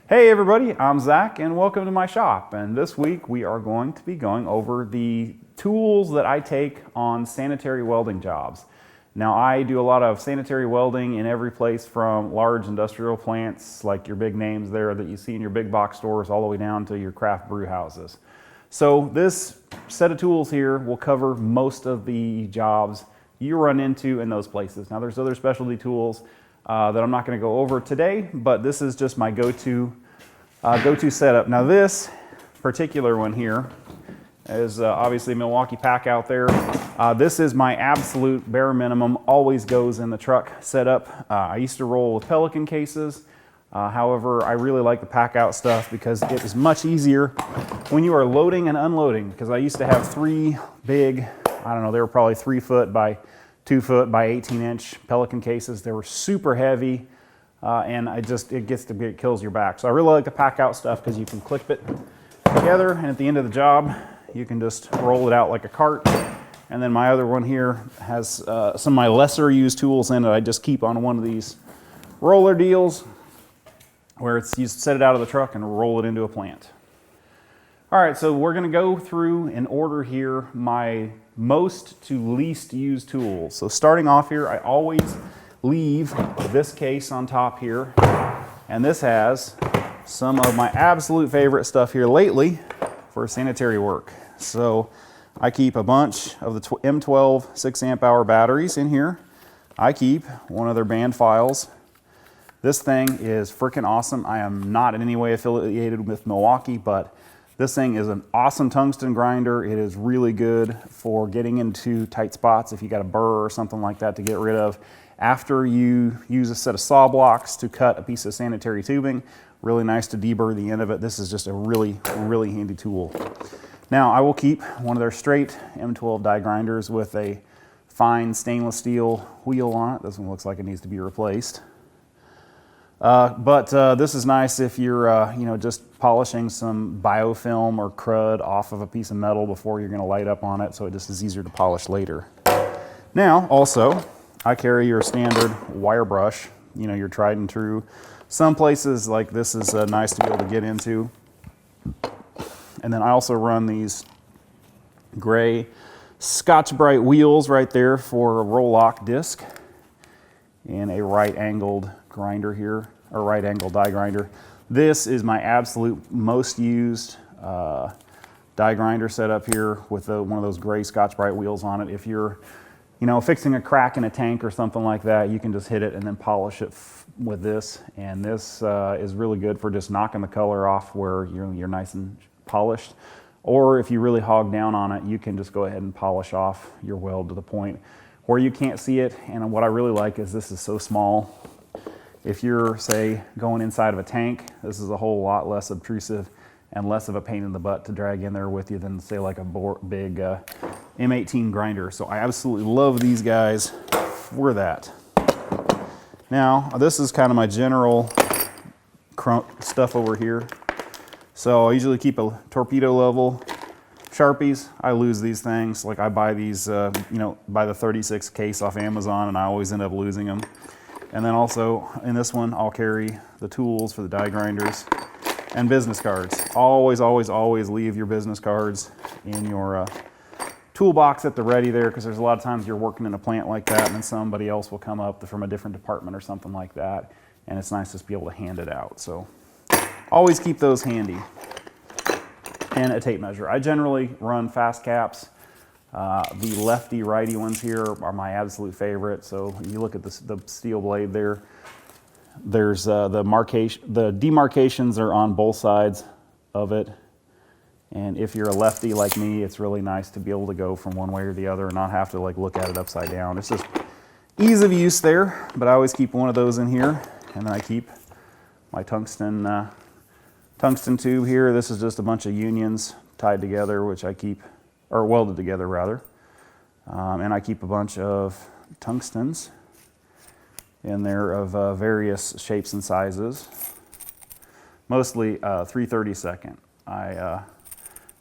Hey everybody, I'm Zach and welcome to my shop. And this week we are going to be going over the tools that I take on sanitary welding jobs. Now I do a lot of sanitary welding in every place from large industrial plants like your big names there that you see in your big box stores all the way down to your craft brew houses. So this set of tools here will cover most of the jobs you run into in those places. Now there's other specialty tools that I'm not going to go over today, but this is just my go-to setup. Now this particular one here is obviously Milwaukee pack out there. This is my absolute bare minimum, always goes in the truck setup. I used to roll with Pelican cases. However, I really like the pack out stuff because it is much easier when you are loading and unloading, because I used to have three big, I don't know, they were probably 3 foot by 2 foot by 18-inch Pelican cases. They were super heavy, and it kills your back. So I really like the pack out stuff because you can clip it together, and at the end of the job, you can just roll it out like a cart. And then my other one here has some of my lesser used tools in it. I just keep on one of these roller deals where you set it out of the truck and roll it into a plant. All right, so we're gonna go through in order here my most to least used tools. So starting off here, I always leave this case on top here, and this has some of my absolute favorite stuff here lately for sanitary work. So I keep a bunch of the M12 6 amp hour batteries in here. I keep one of their band files. This thing is freaking awesome. I am not in any way affiliated with Milwaukee, but this thing is an awesome tungsten grinder. It is really good for getting into tight spots if you got a burr or something like that to get rid of. After you use a set of saw blocks to cut a piece of sanitary tubing, really nice to deburr the end of it. This is just a really, really handy tool. Now I will keep one of their straight M12 die grinders with a fine stainless steel wheel on it. This one looks like it needs to be replaced. This is nice if you're just polishing some biofilm or crud off of a piece of metal before you're going to light up on it, so it just is easier to polish later. Now also I carry your standard wire brush, your tried and true. Some places like this is nice to be able to get into. And then I also run these gray Scotch-Brite wheels right there for a roll lock disc and a right angled grinder here, or right angle die grinder. This is my absolute most used die grinder setup here with one of those gray Scotch-Brite wheels on it. If you're fixing a crack in a tank or something like that, you can just hit it and then polish it with this. And this is really good for just knocking the color off where you're nice and polished. Or if you really hog down on it, you can just go ahead and polish off your weld to the point where you can't see it. And what I really like is this is so small. If you're, say, going inside of a tank, this is a whole lot less obtrusive and less of a pain in the butt to drag in there with you than, say, like a big M18 grinder. So I absolutely love these guys for that. Now, this is kind of my general stuff over here. So I usually keep a torpedo level. Sharpies, I lose these things. Like I buy these, buy the 36 case off Amazon, and I always end up losing them. And then also in this one, I'll carry the tools for the die grinders and business cards. Always, always, always leave your business cards in your toolbox at the ready there, because there's a lot of times you're working in a plant like that and then somebody else will come up from a different department or something like that, and it's nice to be able to hand it out. So always keep those handy. And a tape measure. I generally run fast caps. The lefty righty ones here are my absolute favorite. So you look at the steel blade there. There's the demarcations are on both sides of it. And if you're a lefty like me, it's really nice to be able to go from one way or the other and not have to look at it upside down. It's just ease of use there. But I always keep one of those in here, and then I keep my tungsten tube here. This is just a bunch of unions tied together, which I keep, or welded together rather. And I keep a bunch of tungstens in there of various shapes and sizes. Mostly 3/32. I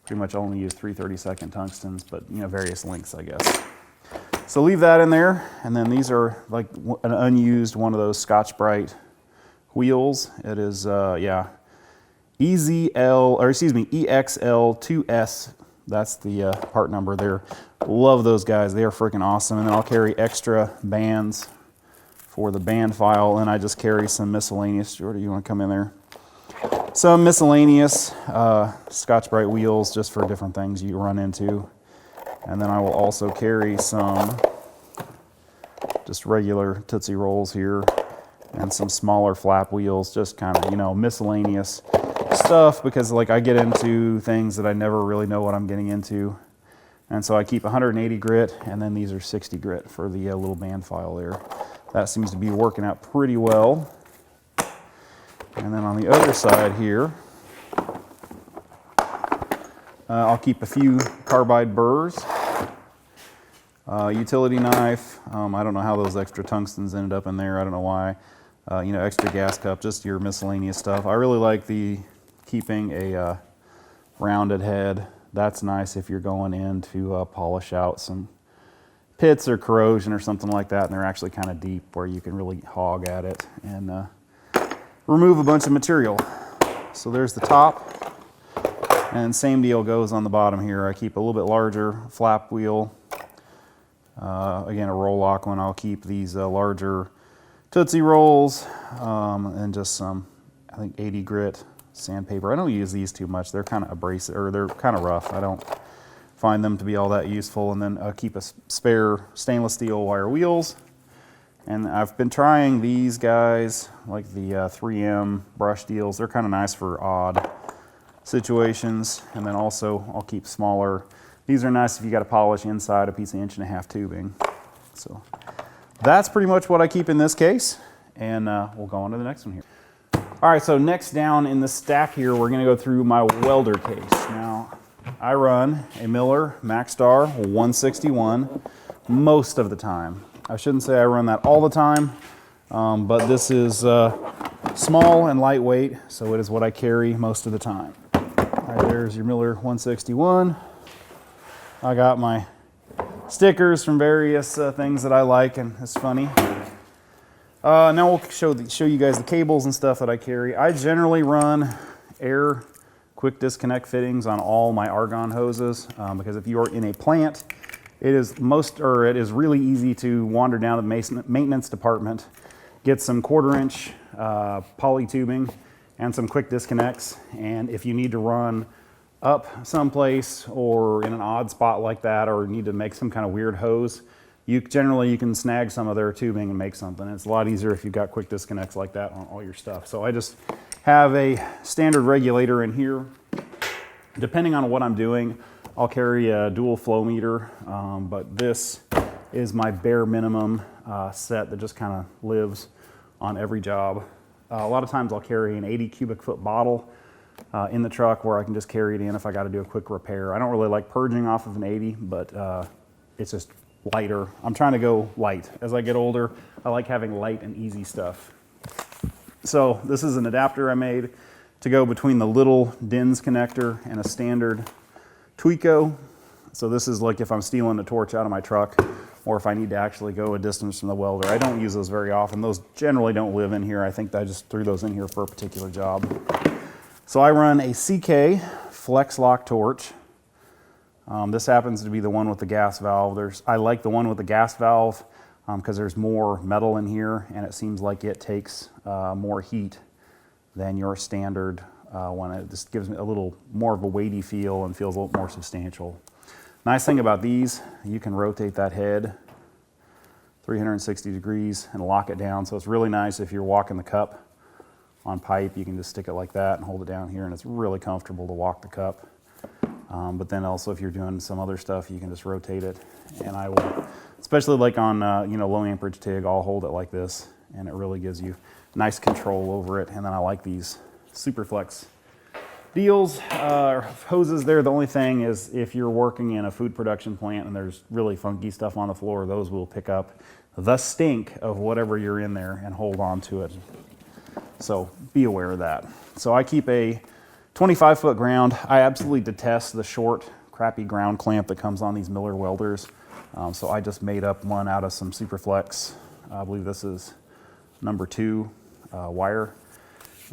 pretty much only use 3/32 tungstens, but various lengths, I guess. So leave that in there, and then these are like an unused one of those Scotch-Brite wheels. It is, EXL2S. That's the part number there. Love those guys. They are freaking awesome. And then I'll carry extra bands for the band file, and I just carry some miscellaneous. Jordy, you want to come in there? Some miscellaneous Scotch-Brite wheels just for different things you run into. And then I will also carry some just regular Tootsie Rolls here and some smaller flap wheels, just kind of, you know, miscellaneous stuff, because like I get into things that I never really know what I'm getting into. And so I keep 180 grit, and then these are 60 grit for the little band file there. That seems to be working out pretty well. And then on the other side here, I'll keep a few carbide burrs, utility knife. I don't know how those extra tungstens ended up in there. I don't know why. You know, extra gas cup, just your miscellaneous stuff. I really like keeping a rounded head. That's nice if you're going in to polish out some pits or corrosion or something like that, and they're actually kind of deep where you can really hog at it and remove a bunch of material. So there's the top, and same deal goes on the bottom here. I keep a little bit larger flap wheel. Again, a roll lock one. I'll keep these larger Tootsie Rolls and just some, I think, 80 grit sandpaper. I don't use these too much. They're kind of abrasive, or they're kind of rough. I don't find them to be all that useful. And then I'll keep a spare stainless steel wire wheels. And I've been trying these guys, like the 3M brush deals. They're kind of nice for odd situations. And then also I'll keep smaller. These are nice if you got to polish inside a piece of 1.5-inch tubing. So that's pretty much what I keep in this case. And we'll go on to the next one here. All right, so next down in the stack here, we're gonna go through my welder case. Now, I run a Miller Maxstar 161 most of the time. I shouldn't say I run that all the time, but this is small and lightweight, so it is what I carry most of the time. All right, there's your Miller 161. I got my stickers from various things that I like, and it's funny. Now we'll show you guys the cables and stuff that I carry. I generally run air quick disconnect fittings on all my argon hoses because if you are in a plant, it is really easy to wander down to the maintenance department, get some 1/4-inch poly tubing and some quick disconnects, and if you need to run up someplace or in an odd spot like that, or need to make some kind of weird hose, you can snag some of their tubing and make something. It's a lot easier if you've got quick disconnects like that on all your stuff. So I just have a standard regulator in here. Depending on what I'm doing, I'll carry a dual flow meter, but this is my bare minimum set that just kind of lives on every job. A lot of times I'll carry an 80 cubic foot bottle in the truck where I can just carry it in if I got to do a quick repair. I don't really like purging off of an 80, but it's just lighter. I'm trying to go light. As I get older, I like having light and easy stuff. So this is an adapter I made to go between the little DINS connector and a standard Tweco. So this is like if I'm stealing a torch out of my truck, or if I need to actually go a distance from the welder. I don't use those very often. Those generally don't live in here. I think I just threw those in here for a particular job. So I run a CK Flex Lock torch. This happens to be the one with the gas valve. I like the one with the gas valve because there's more metal in here, and it seems like it takes more heat than your standard one. It just gives me a little more of a weighty feel and feels a little more substantial. Nice thing about these, you can rotate that head 360 degrees and lock it down. So it's really nice if you're walking the cup on pipe. You can just stick it like that and hold it down here, and it's really comfortable to walk the cup. But then also if you're doing some other stuff, you can just rotate it. And I will, especially like on low amperage TIG, I'll hold it like this, and it really gives you nice control over it. And then I like these Superflex deals, hoses there. The only thing is if you're working in a food production plant and there's really funky stuff on the floor, those will pick up the stink of whatever you're in there and hold on to it. So be aware of that. So I keep a 25-foot ground. I absolutely detest the short, crappy ground clamp that comes on these Miller welders. So I just made up one out of some Superflex. I believe this is number 2 wire.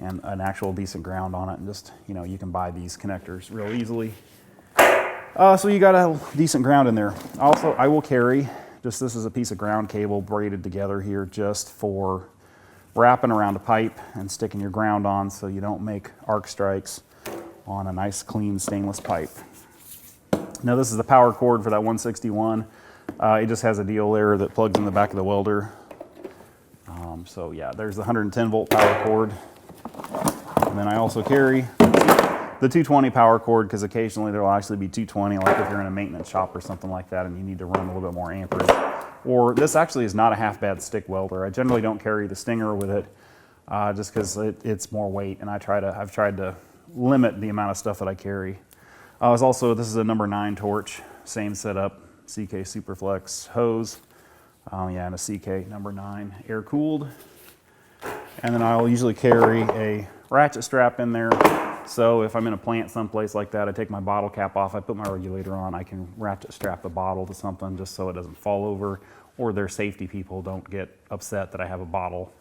and an actual decent ground on it, and just, you know, you can buy these connectors real easily. So you got a decent ground in there. Also, I will carry, this is a piece of ground cable braided together here just for wrapping around a pipe and sticking your ground on so you don't make arc strikes on a nice clean stainless pipe. Now this is the power cord for that 161. It just has a deal there that plugs in the back of the welder. So yeah, there's the 110 volt power cord. And then I also carry the 220 power cord, because occasionally there will actually be 220, like if you're in a maintenance shop or something like that and you need to run a little bit more amperage. Or this actually is not a half bad stick welder. I generally don't carry the Stinger with it just because it's more weight, and I've tried to limit the amount of stuff that I carry. This is a number 9 torch, same setup, CK Superflex hose. Yeah, and a CK number 9 air cooled. And then I'll usually carry a ratchet strap in there. So if I'm in a plant someplace like that, I take my bottle cap off, I put my regulator on, I can ratchet strap the bottle to something just so it doesn't fall over, or their safety people don't get upset that I have a bottle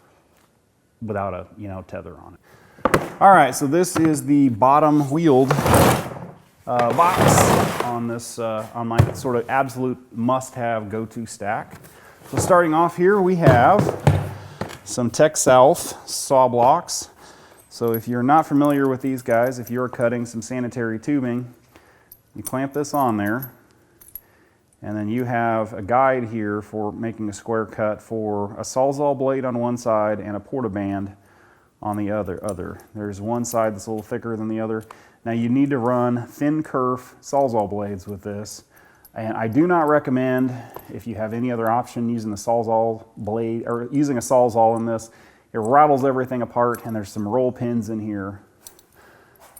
without a, you know, tether on it. All right, so this is the bottom wheeled box on this, on my sort of absolute must-have go-to stack. So starting off here, we have some Tech South saw blocks. So if you're not familiar with these guys, if you're cutting some sanitary tubing, you clamp this on there, and then you have a guide here for making a square cut for a Sawzall blade on one side and a portaband on the other. There's one side that's a little thicker than the other. Now you need to run thin kerf Sawzall blades with this, and I do not recommend, if you have any other option, using the Sawzall blade or using a Sawzall in this. It rattles everything apart, and there's some roll pins in here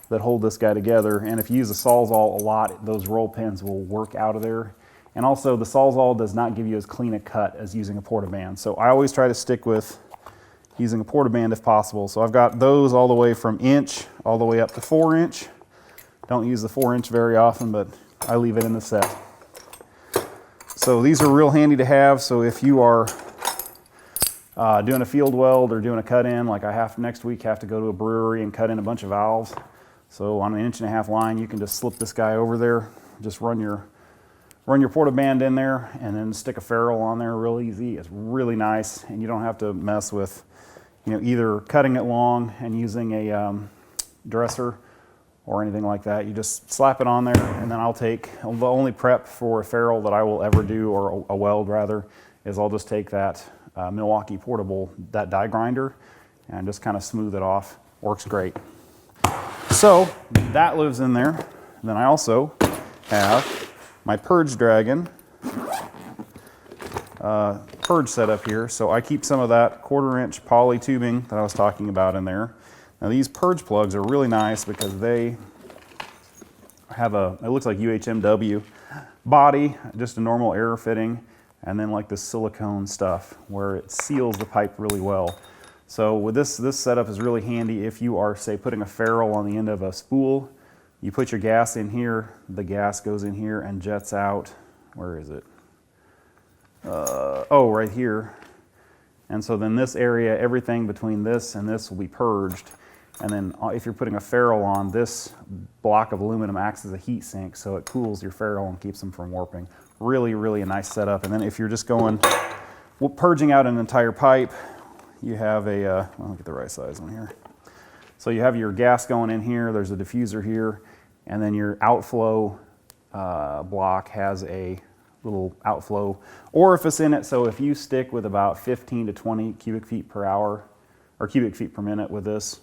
that hold this guy together, and if you use a Sawzall a lot, those roll pins will work out of there. And also the Sawzall does not give you as clean a cut as using a portaband, so I always try to stick with using a portaband if possible. So I've got those all the way from inch all the way up to 4 inch. Don't use the 4 inch very often, but I leave it in the set. So these are real handy to have. So if you are doing a field weld or doing a cut in, like I have next week, have to go to a brewery and cut in a bunch of valves. So on an 1.5 inch line, you can just slip this guy over there, just run your portaband in there, and then stick a ferrule on there real easy. It's really nice, and you don't have to mess with, you know, either cutting it long and using a dresser or anything like that. You just slap it on there, and then I'll take, the only prep for a ferrule that I will ever do, or a weld rather, is I'll just take that Milwaukee portable, that die grinder, and just kind of smooth it off. Works great. So that lives in there. And then I also have my Purge Dragon purge setup here. So I keep some of that 1/4 inch poly tubing that I was talking about in there. Now these purge plugs are really nice because they have it looks like UHMW body, just a normal air fitting, and then like this silicone stuff where it seals the pipe really well. So with this setup is really handy if you are, say, putting a ferrule on the end of a spool. You put your gas in here, the gas goes in here and jets out. Where is it? Oh, right here. And so then this area, everything between this and this will be purged. And then if you're putting a ferrule on, this block of aluminum acts as a heat sink, so it cools your ferrule and keeps them from warping. Really, really a nice setup. And then if you're just purging out an entire pipe, you have I'll get the right size one here. So you have your gas going in here, there's a diffuser here, and then your outflow block has a little outflow orifice in it. So if you stick with about 15 to 20 cubic feet per hour, or cubic feet per minute with this,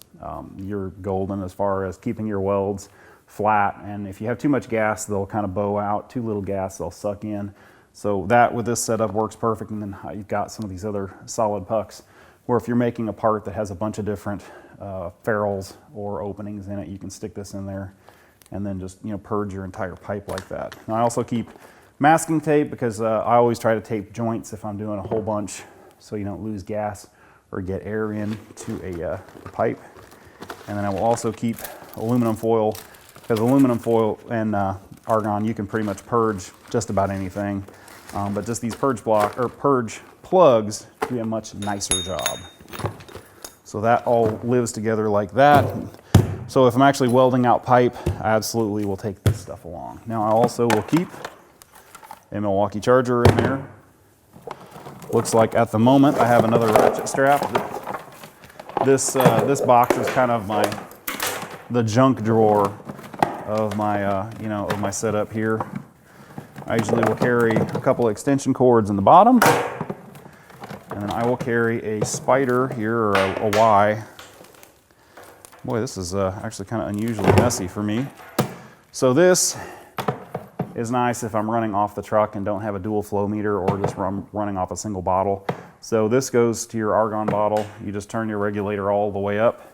you're golden as far as keeping your welds flat. And if you have too much gas, they'll kind of bow out. Too little gas, they'll suck in. So that with this setup works perfect. And then you've got some of these other solid pucks where if you're making a part that has a bunch of different ferrules or openings in it, you can stick this in there and then just, purge your entire pipe like that. And I also keep masking tape because I always try to tape joints if I'm doing a whole bunch so you don't lose gas or get air into a pipe. And then I will also keep aluminum foil, because aluminum foil and argon, you can pretty much purge just about anything. But just these purge plugs do a much nicer job. So that all lives together like that. So if I'm actually welding out pipe, I absolutely will take this stuff along. Now I also will keep a Milwaukee charger in there. Looks like at the moment I have another ratchet strap. This box is kind of the junk drawer of my of my setup here. I usually will carry a couple of extension cords in the bottom, and then I will carry a spider here, or a Y. Boy, this is actually kind of unusually messy for me. So this is nice if I'm running off the truck and don't have a dual flow meter, or just running off a single bottle. So this goes to your argon bottle. You just turn your regulator all the way up,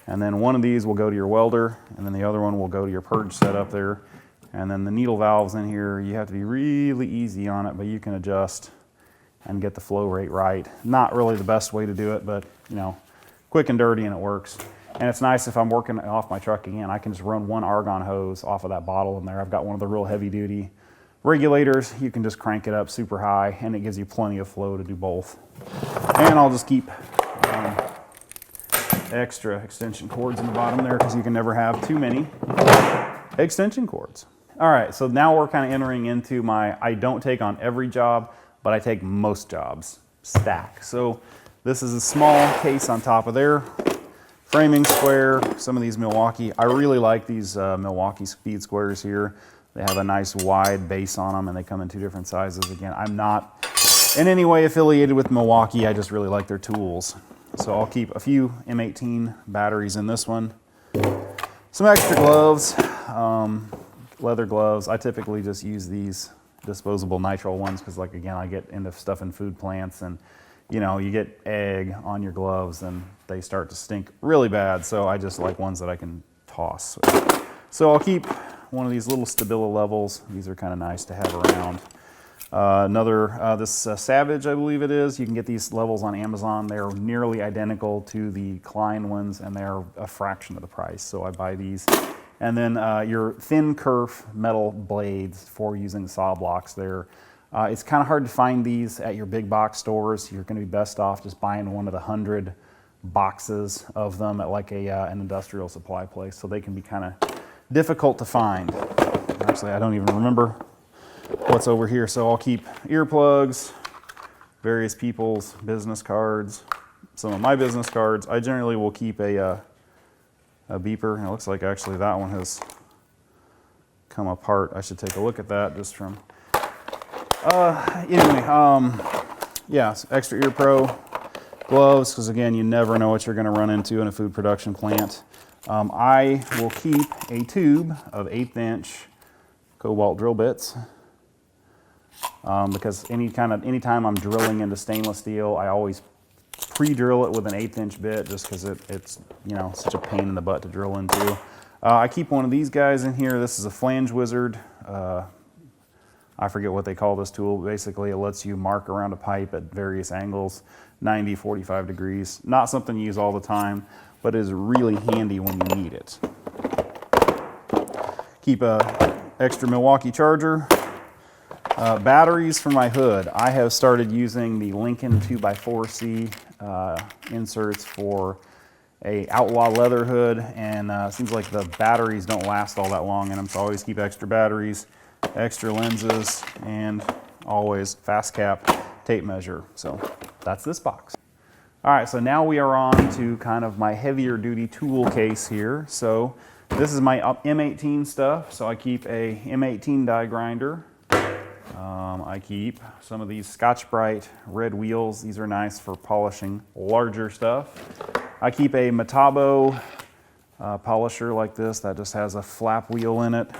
and then one of these will go to your welder, and then the other one will go to your purge setup there. And then the needle valves in here, you have to be really easy on it, but you can adjust and get the flow rate right. Not really the best way to do it, but quick and dirty, and it works. And it's nice if I'm working off my truck again, I can just run one argon hose off of that bottle in there. I've got one of the real heavy duty regulators. You can just crank it up super high, and it gives you plenty of flow to do both. And I'll just keep extra extension cords in the bottom there, because you can never have too many extension cords. All right, so now we're kind of entering into my, I don't take on every job, but I take most jobs stack. So this is a small case on top of there. Framing square, some of these Milwaukee. I really like these Milwaukee speed squares here. They have a nice wide base on them, and they come in 2 different sizes. Again, I'm not in any way affiliated with Milwaukee. I just really like their tools. So I'll keep a few M18 batteries in this one. Some extra gloves, leather gloves. I typically just use these disposable nitrile ones because, like, again, I get into stuff in food plants, and you get egg on your gloves and they start to stink really bad. So I just like ones that I can toss. So I'll keep one of these little Stabila levels. These are kind of nice to have around. This Savage, I believe it is. You can get these levels on Amazon. They're nearly identical to the Klein ones, and they're a fraction of the price. So I buy these. And then your thin kerf metal blades for using saw blocks there. It's kind of hard to find these at your big box stores. You're going to be best off just buying one of the 100 boxes of them at like an industrial supply place. So they can be kind of difficult to find. Actually, I don't even remember what's over here. So I'll keep earplugs, various people's business cards, some of my business cards. I generally will keep a beeper. And it looks like actually that one has come apart. I should take a look at that just from... yeah, extra ear pro gloves, because again, you never know what you're going to run into in a food production plant. I will keep a tube of 1/8 inch cobalt drill bits, because anytime I'm drilling into stainless steel, I always pre-drill it with an 1/8 inch bit, just because it's such a pain in the butt to drill into. I keep one of these guys in here. This is a flange wizard. I forget what they call this tool. Basically, it lets you mark around a pipe at various angles, 90, 45 degrees. Not something you use all the time, but it is really handy when you need it. Keep a extra Milwaukee charger. Batteries for my hood. I have started using the Lincoln 2x4C inserts for a Outlaw leather hood, and it seems like the batteries don't last all that long in them, so I always keep extra batteries, extra lenses, and always fast cap tape measure. So that's this box. All right, so now we are on to kind of my heavier duty tool case here. So this is my M18 stuff. So I keep a M18 die grinder. I keep some of these Scotch-Brite red wheels. These are nice for polishing larger stuff. I keep a Metabo polisher like this that just has a flap wheel in it.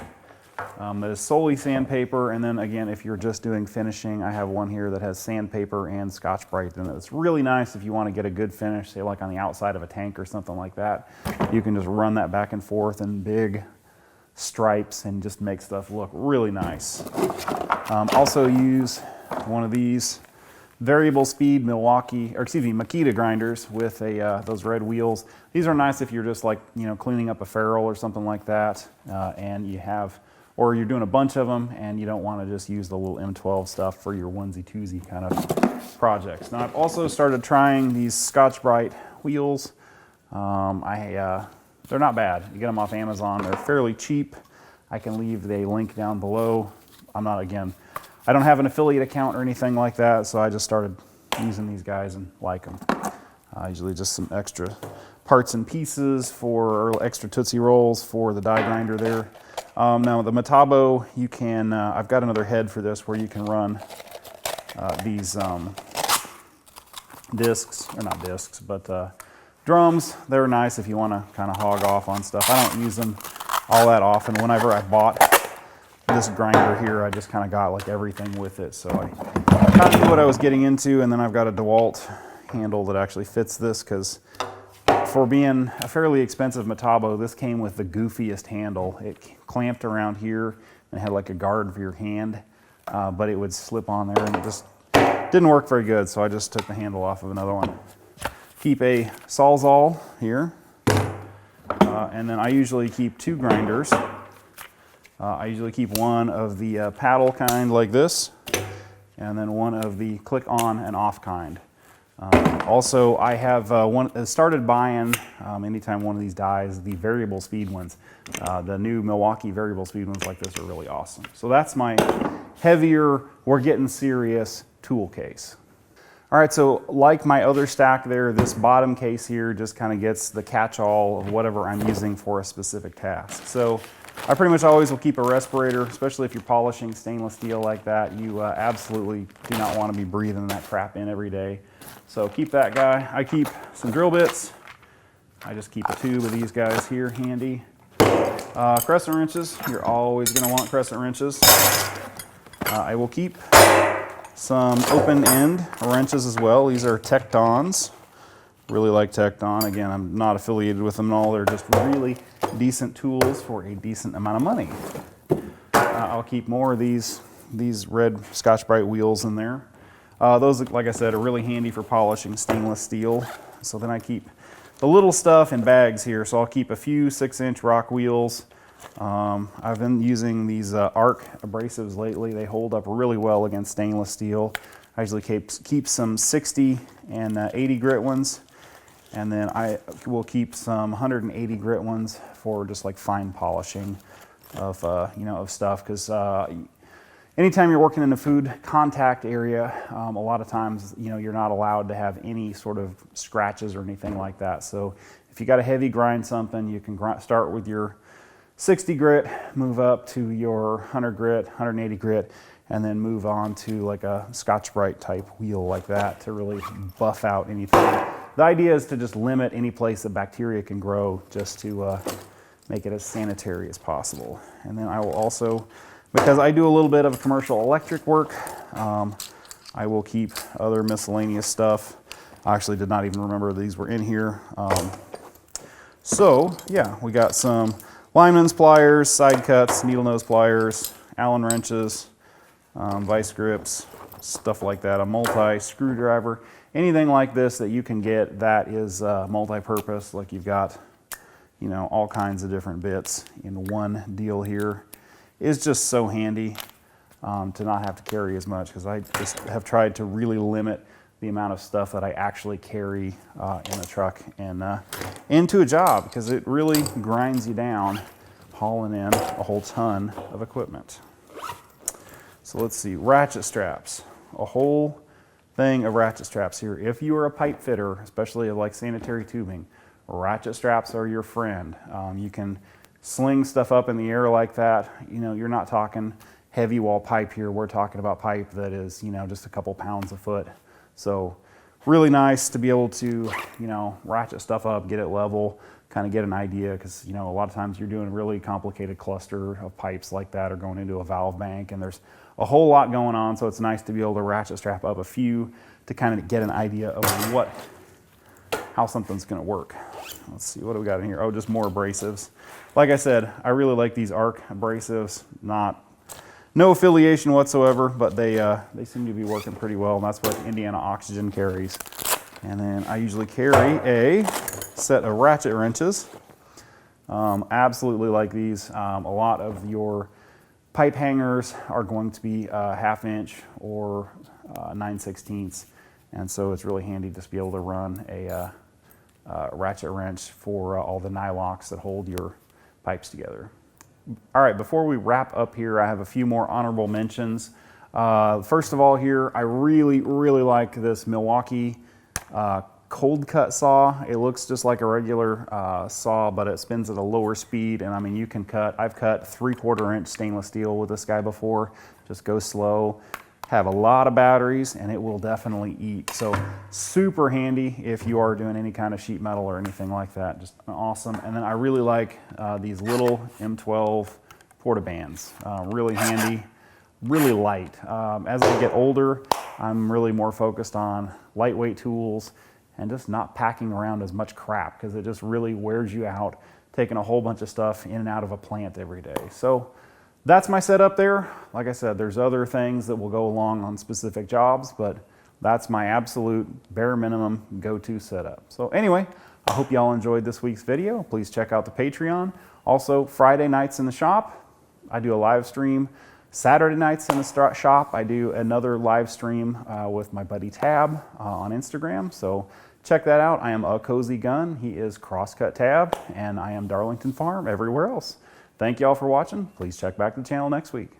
That is solely sandpaper, and then again, if you're just doing finishing, I have one here that has sandpaper and Scotch-Brite in it. It's really nice if you want to get a good finish, say like on the outside of a tank or something like that. You can just run that back and forth in big stripes and just make stuff look really nice. Also use one of these variable speed Makita grinders with those red wheels. These are nice if you're just like cleaning up a ferrule or something like that, and or you're doing a bunch of them and you don't want to just use the little M12 stuff for your onesie-twosie kind of projects. Now I've also started trying these Scotch-Brite wheels. They're not bad. You get them off Amazon. They're fairly cheap. I can leave the link down below. I don't have an affiliate account or anything like that, so I just started using these guys and like them. Usually just some extra parts and pieces or extra Tootsie Rolls for the die grinder there. Now the Metabo, you can, I've got another head for this where you can run these discs, or not discs, but drums. They're nice if you want to kind of hog off on stuff. I don't use them all that often. Whenever I bought this grinder here, I just kind of got like everything with it, so I kind of knew what I was getting into. And then I've got a DeWalt handle that actually fits this, because for being a fairly expensive Metabo, this came with the goofiest handle. It clamped around here and had like a guard for your hand, but it would slip on there and it just didn't work very good, so I just took the handle off of another one. Keep a Sawzall here, and then I usually keep 2 grinders. I usually keep one of the paddle kind like this, and then one of the click on and off kind. Also, I have started buying, anytime one of these dies, the variable speed ones. The new Milwaukee variable speed ones like this are really awesome. So that's my heavier, we're getting serious tool case. All right, so like my other stack there, this bottom case here just kind of gets the catch-all of whatever I'm using for a specific task. So I pretty much always will keep a respirator, especially if you're polishing stainless steel like that. You absolutely do not want to be breathing that crap in every day. So keep that guy. I keep some drill bits. I just keep a tube of these guys here handy. Crescent wrenches, you're always going to want crescent wrenches. I will keep some open end wrenches as well. These are Tectons. Really like Tecton. Again, I'm not affiliated with them at all. They're just really decent tools for a decent amount of money. I'll keep more of these red Scotch-Brite wheels in there. Those, like I said, are really handy for polishing stainless steel. So then I keep the little stuff in bags here. So I'll keep a few 6-inch rock wheels. I've been using these arc abrasives lately. They hold up really well against stainless steel. I usually keep some 60 and 80 grit ones, and then I will keep some 180 grit ones for just like fine polishing of of stuff. Because anytime you're working in a food contact area, a lot of times you're not allowed to have any sort of scratches or anything like that. So if you got to heavy grind something, you can start with your 60 grit, move up to your 100 grit, 180 grit, and then move on to like a Scotch-Brite type wheel like that to really buff out anything. The idea is to just limit any place that bacteria can grow, just to make it as sanitary as possible. And then I will also, because I do a little bit of commercial electric work, I will keep other miscellaneous stuff. I actually did not even remember these were in here. So yeah, we got some lineman's pliers, side cuts, needle nose pliers, Allen wrenches, vice grips, stuff like that, a multi-screwdriver, anything like this that you can get that is multi-purpose, like you've got, all kinds of different bits in one deal here, is just so handy to not have to carry as much, because I just have tried to really limit the amount of stuff that I actually carry in a truck and into a job, because it really grinds you down hauling in a whole ton of equipment. So let's see, ratchet straps, a whole thing of ratchet straps here. If you are a pipe fitter, especially like sanitary tubing, ratchet straps are your friend. You can sling stuff up in the air like that. You're not talking heavy wall pipe here. We're talking about pipe that is, just a couple pounds a foot. So really nice to be able to, ratchet stuff up, get it level, kind of get an idea, because, a lot of times you're doing a really complicated cluster of pipes like that, or going into a valve bank, and there's a whole lot going on, so it's nice to be able to ratchet strap up a few to kind of get an idea of how something's going to work. Let's see, what do we got in here? Oh, just more abrasives. Like I said, I really like these arc abrasives. No affiliation whatsoever, but they seem to be working pretty well, and that's what Indiana Oxygen carries. And then I usually carry a set of ratchet wrenches. Absolutely like these. A lot of your pipe hangers are going to be 1/2 inch or 9/16, and so it's really handy just to be able to run a ratchet wrench for all the nylocks that hold your pipes together. All right, before we wrap up here, I have a few more honorable mentions. First of all here, I really like this Milwaukee cold cut saw. It looks just like a regular saw, but it spins at a lower speed. And I mean, you can cut, I've cut 3/4 inch stainless steel with this guy before. Just go slow. Have a lot of batteries and it will definitely eat. So super handy if you are doing any kind of sheet metal or anything like that. Just awesome. And then I really like these little M12 porta bands. Really handy, really light. As I get older, I'm really more focused on lightweight tools and just not packing around as much crap, because it just really wears you out taking a whole bunch of stuff in and out of a plant every day. So that's my setup there. Like I said, there's other things that will go along on specific jobs, but that's my absolute bare minimum go-to setup. So anyway, I hope y'all enjoyed this week's video. Please check out the Patreon. Also, Friday nights in the shop, I do a live stream. Saturday nights in the shop, I do another live stream with my buddy Tab on Instagram. So check that out. I am A Cozy Gun. He is Crosscut Tab, and I am Darlington Farm everywhere else. Thank you all for watching. Please check back the channel next week.